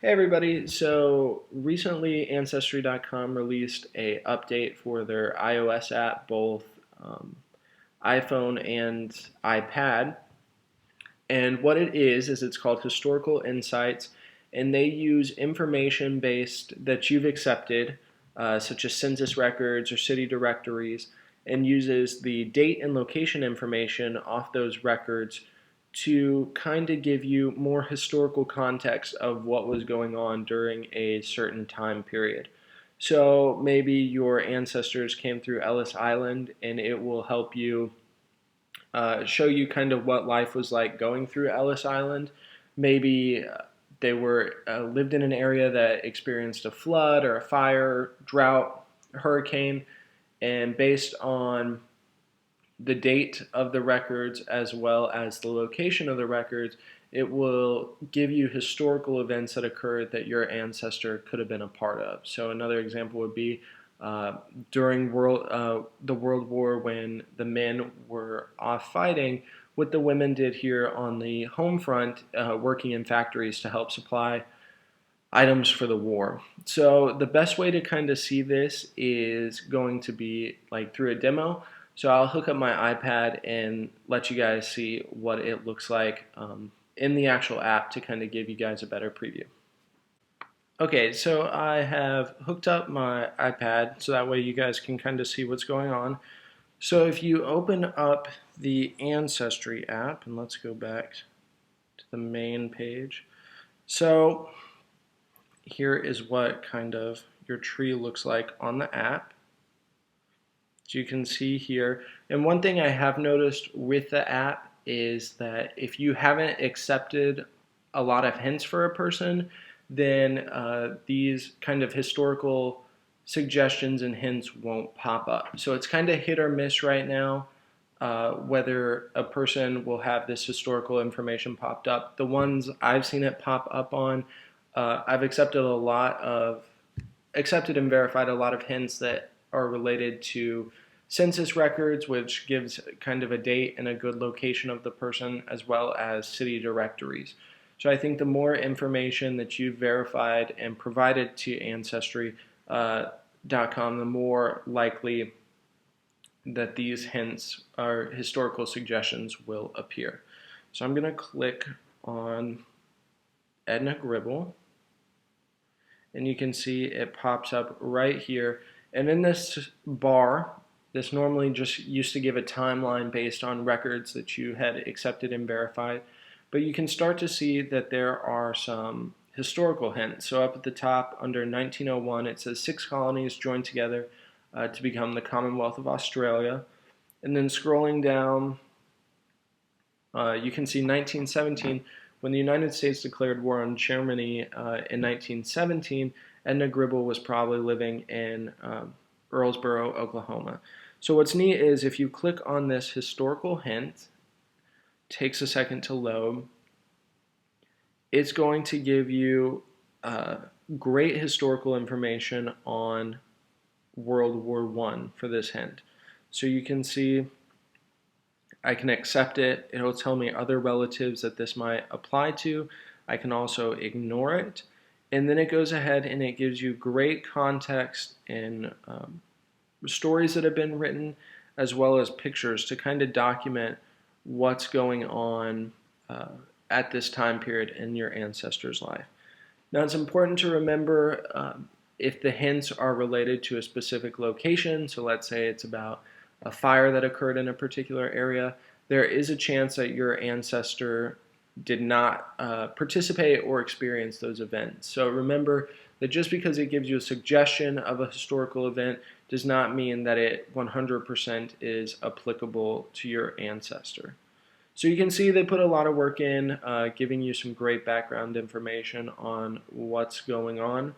Hey everybody, so recently Ancestry.com released a update for their iOS app, both iPhone and iPad. And what it is it's called Historical Insights, and they use information based that you've accepted, such as census records or city directories, and uses the date and location information off those records to kind of give you more historical context of what was going on during a certain time period. So maybe your ancestors came through Ellis Island, and it will help you show you kind of what life was like going through Ellis Island. Maybe they were lived in an area that experienced a flood or a fire, drought, hurricane, and based on the date of the records as well as the location of the records, it will give you historical events that occurred that your ancestor could have been a part of. So another example would be during the World War when the men were off fighting, what the women did here on the home front, working in factories to help supply items for the war. So the best way to kind of see this is going to be like through a demo. So I'll hook up my iPad and let you guys see what it looks like in the actual app to kind of give you guys a better preview. Okay, so I have hooked up my iPad so that way you guys can kind of see what's going on. So if you open up the Ancestry app, and let's go back to the main page. So here is what kind of your tree looks like on the app. So you can see here, and one thing I have noticed with the app is that if you haven't accepted a lot of hints for a person, then these kind of historical suggestions and hints won't pop up. So it's kind of hit or miss right now whether a person will have this historical information popped up. The ones I've seen it pop up on, I've accepted and verified a lot of hints that are related to census records, which gives kind of a date and a good location of the person, as well as city directories. So I think the more information that you've verified and provided to Ancestry.com, the more likely that these hints or historical suggestions will appear. So I'm going to click on Edna Gribble, and you can see it pops up right here. And in this bar, this normally just used to give a timeline based on records that you had accepted and verified, but you can start to see that there are some historical hints. So up at the top under 1901, it says 6 colonies joined together to become the Commonwealth of Australia. And then scrolling down, you can see 1917, when the United States declared war on Germany in 1917, Edna Gribble was probably living in Earlsboro, Oklahoma. So what's neat is if you click on this historical hint, takes a second to load, it's going to give you great historical information on World War I for this hint. So you can see I can accept it. It'll tell me other relatives that this might apply to. I can also ignore it. And then it goes ahead and it gives you great context and stories that have been written, as well as pictures to kind of document what's going on at this time period in your ancestor's life. Now it's important to remember if the hints are related to a specific location, so let's say it's about a fire that occurred in a particular area, there is a chance that your ancestor did not participate or experience those events. So remember that just because it gives you a suggestion of a historical event does not mean that it 100% is applicable to your ancestor. So you can see they put a lot of work in, giving you some great background information on what's going on.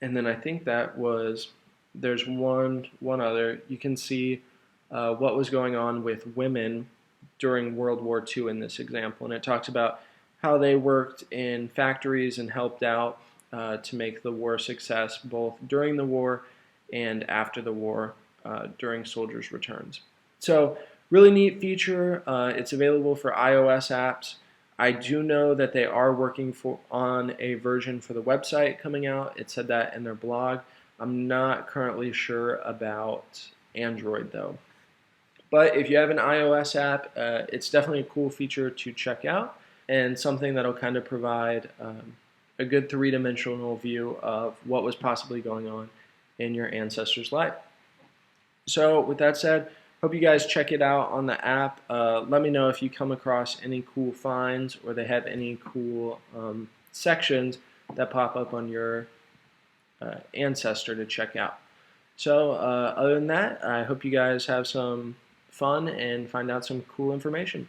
And then I think there's one other. You can see what was going on with women during World War II in this example. And it talks about how they worked in factories and helped out to make the war a success, both during the war and after the war during soldiers' returns. So really neat feature. It's available for iOS apps. I do know that they are working on a version for the website coming out. It said that in their blog. I'm not currently sure about Android though. But if you have an iOS app, it's definitely a cool feature to check out and something that'll kind of provide a good three-dimensional view of what was possibly going on in your ancestor's life. So with that said, hope you guys check it out on the app. Let me know if you come across any cool finds or they have any cool sections that pop up on your ancestor to check out. So other than that, I hope you guys have some fun and find out some cool information.